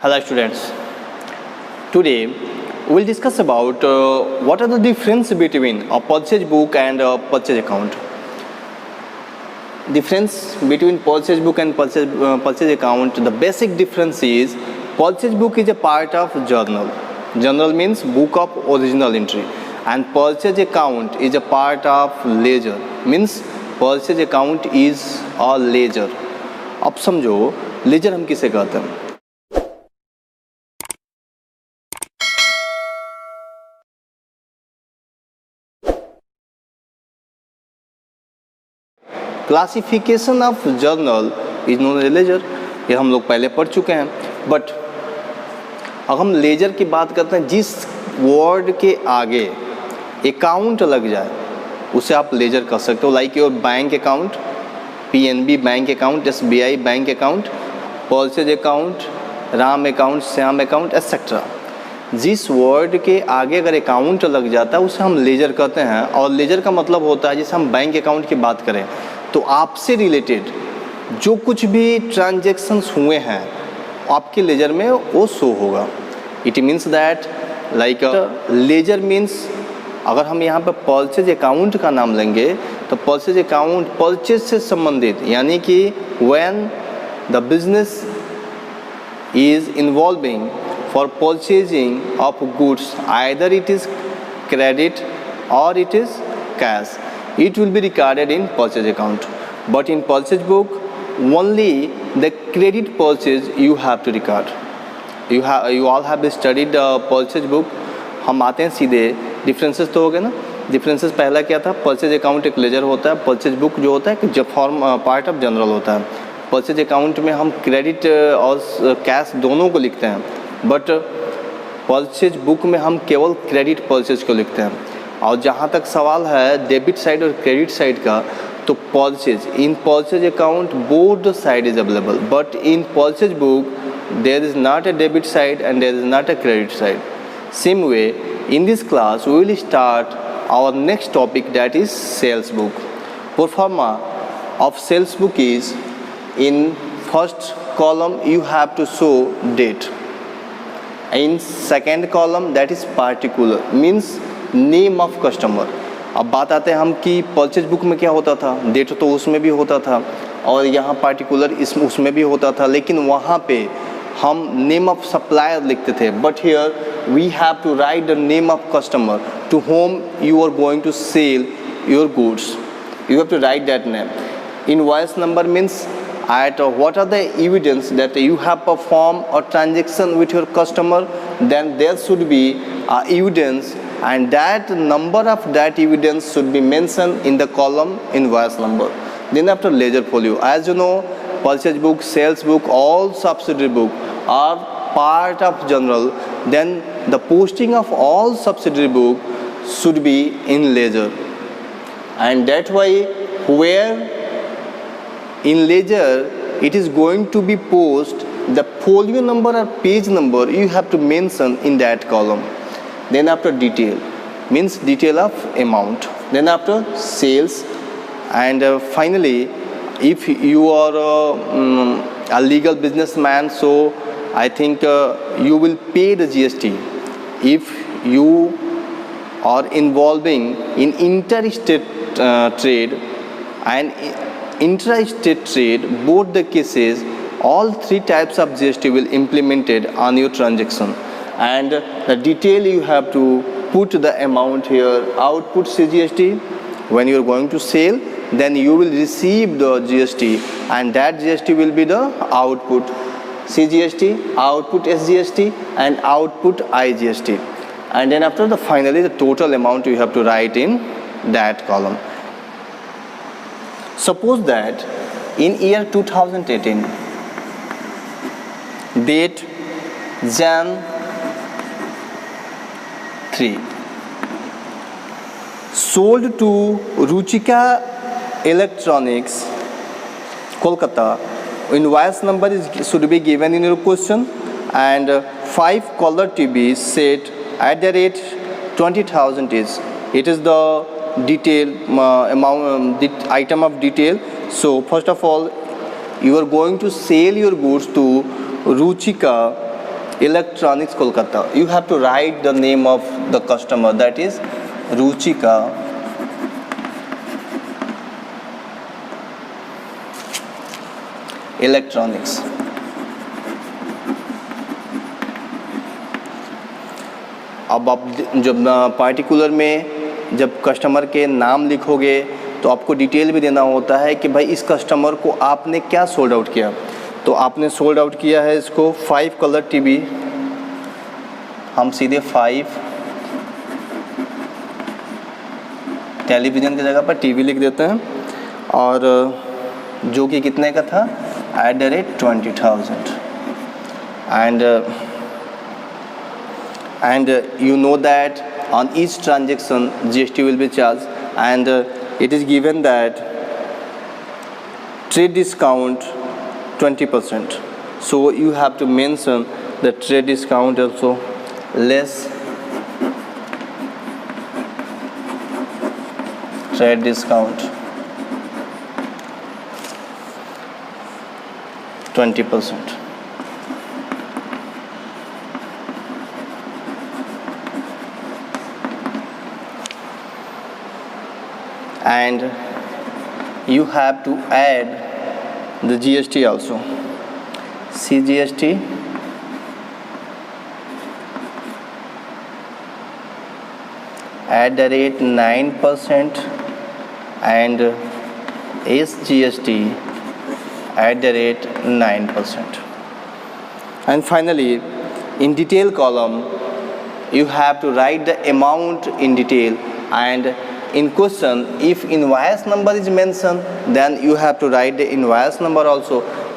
Hello students. Today we will discuss about what are the difference between a purchase book and a purchase account. Difference between purchase book and purchase account. The basic difference is purchase book is a part of journal. Journal means book of original entry, and purchase account is a part of ledger. Means purchase account is a ledger. अब समझो laser हम किसे कहते हैं. Classification of journal is known as ledger. ये हम लोग पहले पढ़ चुके हैं. बट अब हम लेजर की बात करते हैं, जिस वर्ड के आगे अकाउंट लग जाए उसे आप लेजर कह सकते हो. Like your bank account, PNB bank account, SBI bank account, purchase account, Ram account, Shyam account etcetera. जिस वर्ड के आगे अगर अकाउंट लग जाता है उसे हम लेजर कहते हैं. और लेजर का मतलब होता है, जैसे हम बैंक अकाउंट की बात करें तो आपसे रिलेटेड जो कुछ भी ट्रांजैक्शंस हुए हैं आपके लेजर में वो शो होगा. It means that like ledger means, अगर हम यहाँ पर परचेज अकाउंट का नाम लेंगे तो परचेज अकाउंट परचेज से संबंधित, यानी कि when the business is involving for purchasing of goods, either it is credit और it is cash, it will be recorded in purchase account. But in purchase book only the credit purchase you have to record. You all have studied purchase book. हम आते हैं सीधे differences तो हो गए ना. Differences पहला क्या था, परचेज अकाउंट एक लेजर होता है, परचेज बुक जो होता है जब फॉर्म पार्ट ऑफ जनरल होता है. परचेज अकाउंट में हम क्रेडिट और कैश दोनों को लिखते हैं, बट परचेज बुक में हम केवल क्रेडिट परचेज को लिखते हैं. और जहाँ तक सवाल है डेबिट साइड और क्रेडिट साइड का, तो purchase in purchase account both the side is available, but in purchase book there is not a debit side and there is not a credit side. Same way, in this class we will start our next topic, that is sales book. Pro forma of sales book is, in first column you have to show date. In second column that is particular, means name of customer. अब बात आते हैं हम कि purchase book में क्या होता था, डेट तो उसमें भी होता था और यहाँ पार्टिकुलर उसमें भी होता था, लेकिन वहाँ पे हम नेम ऑफ सप्लायर लिखते थे. But here we have to write the name of customer to whom you are going to sell your goods. You have to write that name. Invoice number means at what are the evidence that you have performed a transaction with your customer, then there should be evidence, and that number of that evidence should be mentioned in the column invoice number. Then after ledger folio, as you know, purchase book, sales book, all subsidiary book are part of general. Then the posting of all subsidiary book should be in ledger, and that way where in ledger it is going to be post the folio number or page number you have to mention in that column. Then after detail means detail of amount. Then after sales, and finally if you are a legal businessman, so I think you will pay the GST if you are involving in interstate trade and intra-state trade. Both the cases, all three types of GST will implemented on your transaction, and the detail you have to put the amount here. Output CGST when you are going to sell, then you will receive the GST, and that GST will be the output CGST, output SGST, and output IGST. And then after the finally the total amount you have to write in that column. Suppose that in year 2018, date Jan 3, sold to Ruchika Electronics, Kolkata. Invoice number should be given in your question, and 5 color TV set at the rate 20,000 is. It is the detail amount, the item of detail. So first of all you are going to sell your goods to Ruchika Electronics Kolkata. You have to write the name of the customer, that is Ruchika Electronics. अब आप जब particular में जब customer के नाम लिखोगे तो आपको डिटेल भी देना होता है कि भाई इस कस्टमर को आपने क्या सोल्ड आउट किया। तो आपने सोल्ड आउट किया है इसको 5 कलर टीवी, हम सीधे 5 टेलीविज़न की जगह पर टीवी लिख देते हैं, और जो कि कितने का था @20,000 and you know that on each transaction GST will be charged, and it is given that trade discount 20%, so you have to mention the trade discount also less trade discount 20%. And you have to add the GST also. CGST @9% and SGST @9%. And finally, in detail column, you have to write the amount in detail, and in question, if invoice number is mentioned, then you have to write the invoice number also.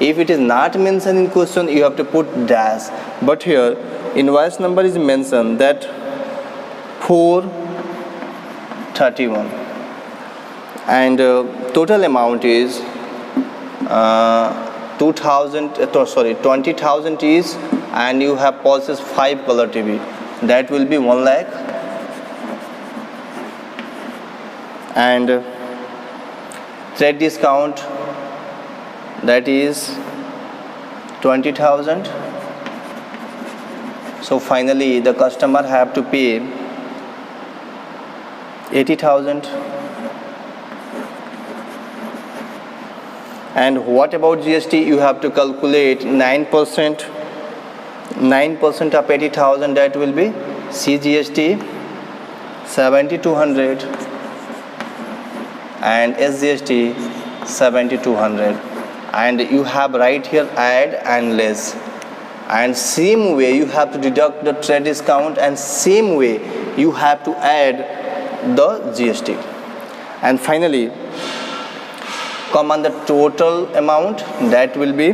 If it is not mentioned in question, you have to put dash. But here, invoice number is mentioned, that 431, and total amount is 20,000 is, and you have purchased 5 color TV, that will be 1 lakh. And trade discount, that is 20,000. So finally the customer have to pay 80,000. And what about GST? You have to calculate 9%. 9% of 80,000, that will be CGST 7,200 and SGST 7,200. And you have right here add and less, and same way you have to deduct the trade discount, and same way you have to add the GST. And finally come on the total amount, that will be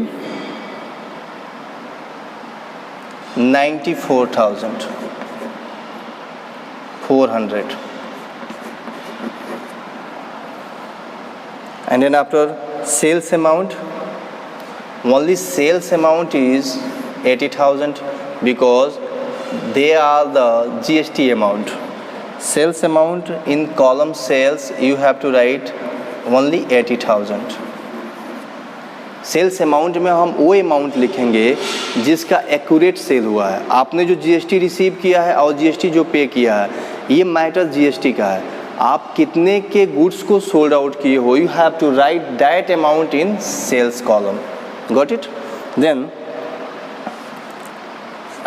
94,400. And then after sales amount, only sales amount is 80,000, because they are the GST amount. Sales amount in column sales, you have to write only 80,000. Sales amount में हम वो amount लिखेंगे जिसका accurate cell हुआ है। आपने जो GST receive किया है और जीएसटी जो पे किया है, ये मैटर जीएसटी का है। आप कितने के गुड्स को सोल्ड आउट किए हो, you have to write that amount in sales column. Got it? Then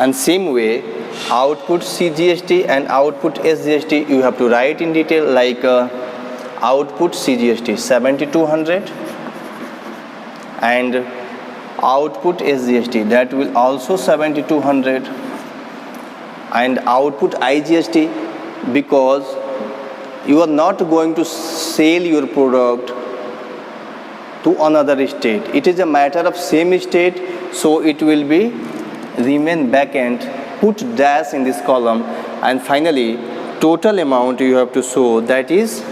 and same way output CGST and output SGST you have to write in detail, like output CGST 7,200 and output SGST, that will also 7,200, and output IGST, because you are not going to sell your product to another state, it is a matter of same state, so it will be remain backend, put dash in this column. And finally total amount you have to show, that is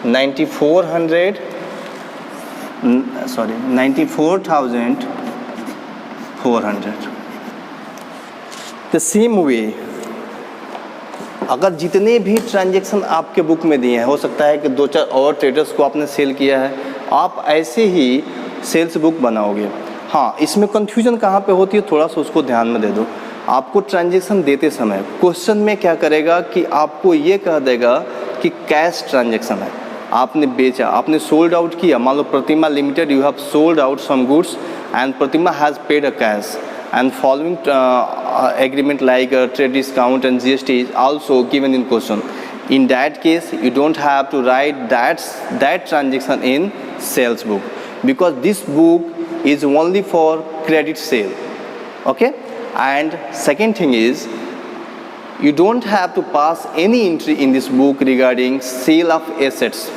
94,400. The same way, अगर जितने भी transaction आपके book में दिए हैं, हो सकता है कि 2-4 और ट्रेडर्स को आपने सेल किया है, आप ऐसे ही सेल्स बुक बनाओगे। हाँ, इसमें कन्फ्यूजन कहाँ पे होती है, थोड़ा सा उसको ध्यान में दे दो। आपको ट्रांजेक्शन देते समय क्वेश्चन में क्या करेगा कि आपको ये कह देगा कि कैश ट्रांजेक्शन है, आपने बेचा, आपने सोल्ड आउट किया, मान लो Pratima limited you have sold out some goods and Pratima has paid a cash and following agreement like trade discount and GST is also given in question. In that case, you don't have to write that transaction in sales book, because this book is only for credit sale. Okay? And second thing is, you don't have to pass any entry in this book regarding sale of assets.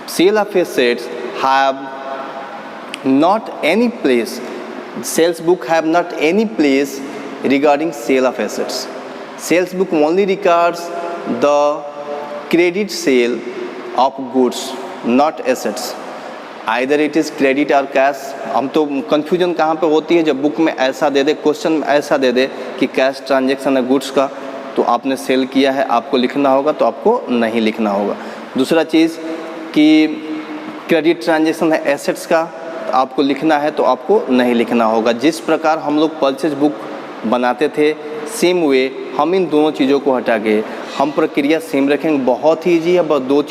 Sale of assets have not any place. Sales book have not any place regarding sale of assets. Sales book only regards the credit sale of goods, not assets. Either it is credit or cash. हम तो confusion कहाँ पे होती है, जब book में ऐसा दे दे, question में ऐसा दे दे कि कैश ट्रांजेक्शन है गुड्स का, तो आपने सेल किया है, आपको लिखना होगा, तो आपको नहीं लिखना होगा। दूसरा चीज़ कि क्रेडिट ट्रांजेक्शन है एसेट्स का, आपको लिखना है तो आपको नहीं लिखना होगा। जिस प्रकार हम लोग परचेज बुक बनाते थे, सेम वे हम इन दोनों चीज़ों को हटा के हम प्रक्रिया सेम रखेंगे। बहुत ही ईजी है, बस दो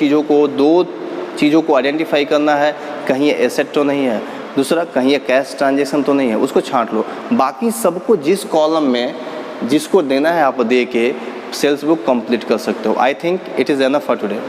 चीज़ों को आइडेंटिफाई करना है, कहीं ये एसेट तो नहीं है, दूसरा कहीं ये कैश ट्रांजेक्शन तो नहीं है, उसको छांट लो। बाकी सबको जिस कॉलम में जिसको देना है आप दे के सेल्स बुक कंप्लीट कर सकते हो। I think it is enough for today.